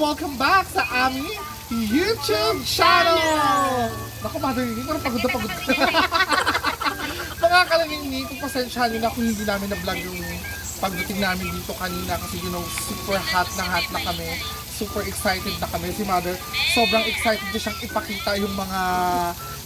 welcome back sa aming YouTube channel! Naku, Mother Nini, parang pagod na pagod ka. Mga kalamini, kung pasensyahan nyo na kung hindi namin na-vlog yung pagdating namin dito kanina kasi super hot na kami. Super excited na kami. Si Mother, sobrang excited na siyang ipakita yung mga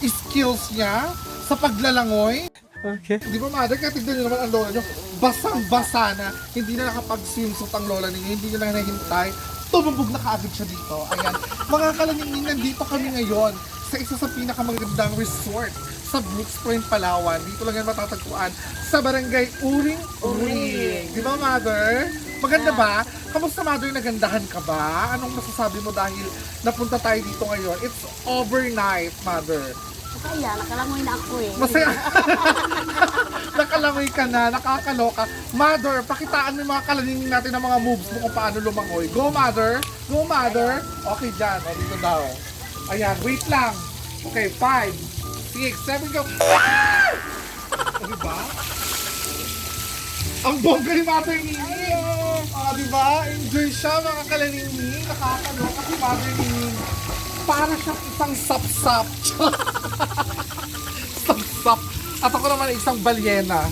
skills niya sa paglalangoy. Okay. Di ba, Mother, kaya tignan nyo naman ang lola nyo, basang-basa na, hindi na nakapag-swimsuit ang lola ninyo, hindi nyo na nahintay, tumubog na kaagad siya dito. Ayan, mga kalamingin, nandito kami ngayon sa isa sa pinakamagandang resort sa Brooks Point, Palawan. Dito lang yan matatagpuan sa Barangay Uring-Uring. Di ba, Mother? Maganda ba? Kamusta, Mother? Nagandahan ka ba? Anong masasabi mo dahil napunta tayo dito ngayon? It's overnight, Mother. Kaya, nakalangoy na ako eh. Masaya. Nakalangoy ka na, nakakaloka. Mother, pakitaan mo yung mga kalaningin natin ng mga moves mo kung paano lumangoy. Go, Mother! Go, Mother! Okay, dyan. O, dito daw. Ayan, wait lang. Okay, 5, 6, 7, go. O, diba? Ang bongga ni Mother Nini. O, diba? Enjoy siya, mga kalaningin. Nakakaloka si Mother Nini. Para siyang isang sap-sap. Sap-sap. At ako naman isang balyena.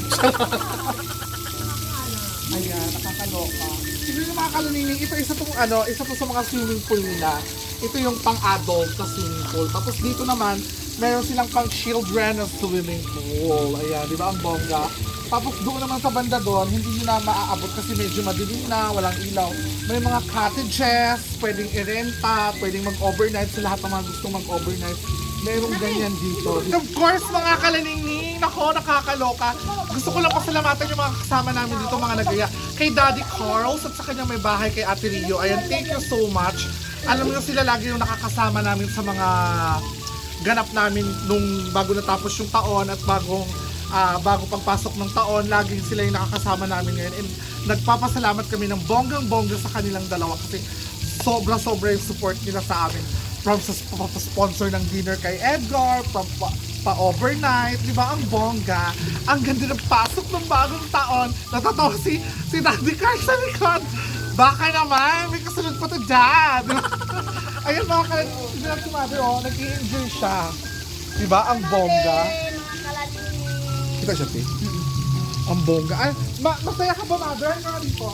Ayan, nakakaloka. Siguro yung mga kalunining, ito isa to sa mga swimming pool nila. Ito yung pang-adult na swimming pool. Tapos dito naman, meron silang pang-children na swimming pool. Ayan, di ba ang bongga? Tapos doon naman sa banda doon, hindi nyo na maaabot kasi medyo madilim na, walang ilaw. May mga cottages, pwedeng irenta, pwedeng mag-overnight sa lahat ng mga gustong mag-overnight. Merong ganyan dito. Of course, mga kalaningning, nako, nakakaloka. Gusto ko lang pasalamatan yung mga kasama namin dito, mga nagaya. Kay Daddy Carls at sa kanyang may bahay kay Ate Rio. Ayan, thank you so much. Alam mo na sila lagi yung nakakasama namin sa mga ganap namin nung bago natapos yung taon at bago pagpasok ng taon, laging sila yung nakakasama namin ngayon. And nagpapasalamat kami ng bonggang-bongga sa kanilang dalawa kasi sobra-sobra yung support nila sa amin. From sa sponsor ng dinner kay Edgar, from pa-overnight, di ba? Ang bongga. Ang ganda ng pasok ng bagong taon. Natatawa si Daddy Carl sa likod. Baka naman, may kasunod pa to dyan. Ayun mga kaibigan si Mother, oh, nag-i-enjoy siya. Di ba? Ang bongga. Kita siya, P? Ang bongga. Ay, masaya ka ba, Mother? Ano ka dito?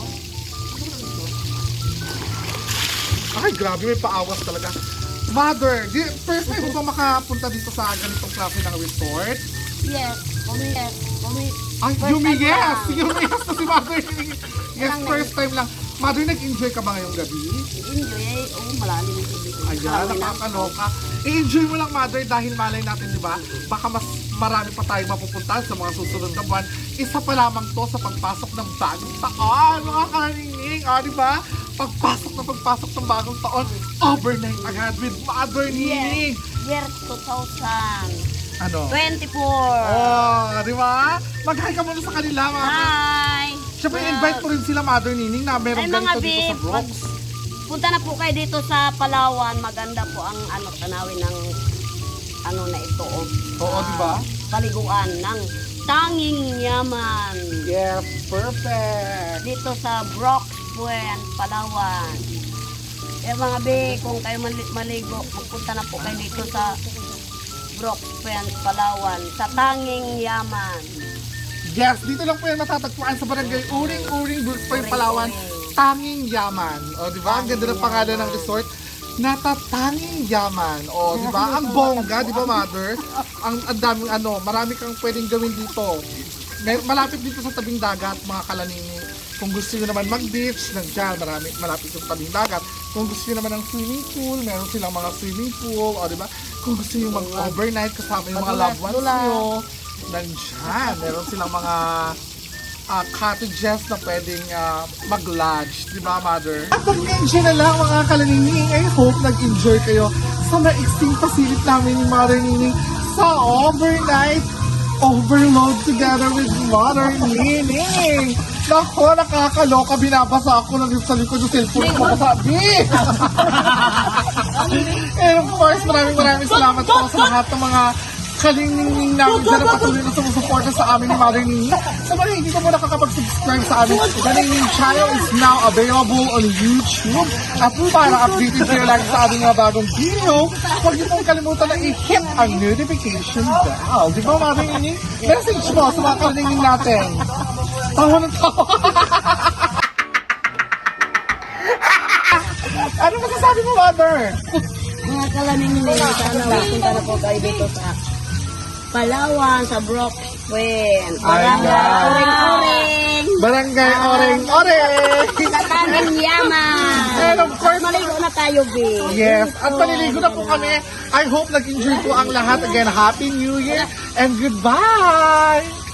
Ay, grabe, may paawas talaga. Mother, first time mo ba makapunta dito sa ganitong klase ng resort? Yes. Ay, yes na si Mother. Yes, first time lang. Mother, nag-enjoy ka ba ngayong gabi? Enjoy. Oo, malalim yung tubig. Ayan, nakakaloka. I-enjoy mo lang, Mother, dahil malay natin, di ba? Baka mas marami pa tayong mapupuntahan sa mga susunod na buwan. Isa pa lamang to sa pagpasok ng bagong taon. Mga kaningning, di ba? Pagpasok ng bagong taon, overnight agad with Mother Nining. Year 2024. Ano? Oh, di ba? Mag-hi ka muna sa kanila, mga. Hi! Siyempre, invite ko rin sila, Mother Nining, na meron Ay, mga ganito dito sa babe, Brooks. punta na po kayo dito sa Palawan. Maganda po ang tanawin ng na ito. Oo, di ba? Paliguan ng tanging yaman. Yes, perfect. Dito sa Brooks Point, Palawan. Eh mga be, kung kayo maligo, magpunta na po kayo dito sa Brooks Point, Palawan. Sa tanging yaman. Yes, dito lang po yan matatagpuan sa Barangay Uring-Uring, Brooks Point, Palawan. Tanging Yaman. O, di ba? Ang ganda ng pangalan ng resort. Natatanging Yaman. O, di ba? Ang bongga, di ba, Mother? Ang daming marami kang pwedeng gawin dito. Malapit dito sa tabing dagat, mga kalanini. Kung gusto nyo naman mag-beach, nandiyan, malapit sa tabing dagat. Kung gusto nyo naman ng swimming pool, meron silang mga swimming pool. O, di ba? Kung gusto nyo mag-overnight kasama yung mga loved ones nyo, nandiyan. Meron silang mga cottages na pwedeng mag-lodge, di ba, Mother? At nag-enjoy na lang, mga kalaningning. I hope nag-enjoy kayo sa maiksing pasilip namin ni Mother Nining sa overnight overload together with Mother Nining. Nako, nakakaloka. Binabasa ako ng sa likod yung cellphone ko. Masabi! And of course, maraming salamat po sa lahat ng mga kalingning namin dyan na patuloy na sumusuporta sa amin ni Mother Nini. Sa mga hindi ko po nakakapag-subscribe sa amin, the Nini channel is now available on YouTube. At para updated kayo lagi sa aming mga bagong video, huwag niyo pong kalimutan na i-hit ang notification bell. Di ba, Mother Nini? Message mo sa mga kalingning natin. Tawa ng tawa. Ano masasabi mo, Mother? Mga kalamingin, sana mapunta na po kayo dito sa Palawan, sa Brooks Point. Barangay Ayan. Oreng-Oreng. Barangay Oreng-Oreng! Sa Tanging Yaman. And of course, Maligo na tayo, be. yes, at maliligo na po kami. I hope nag-enjoy po ang lahat. Again, Happy New Year and goodbye!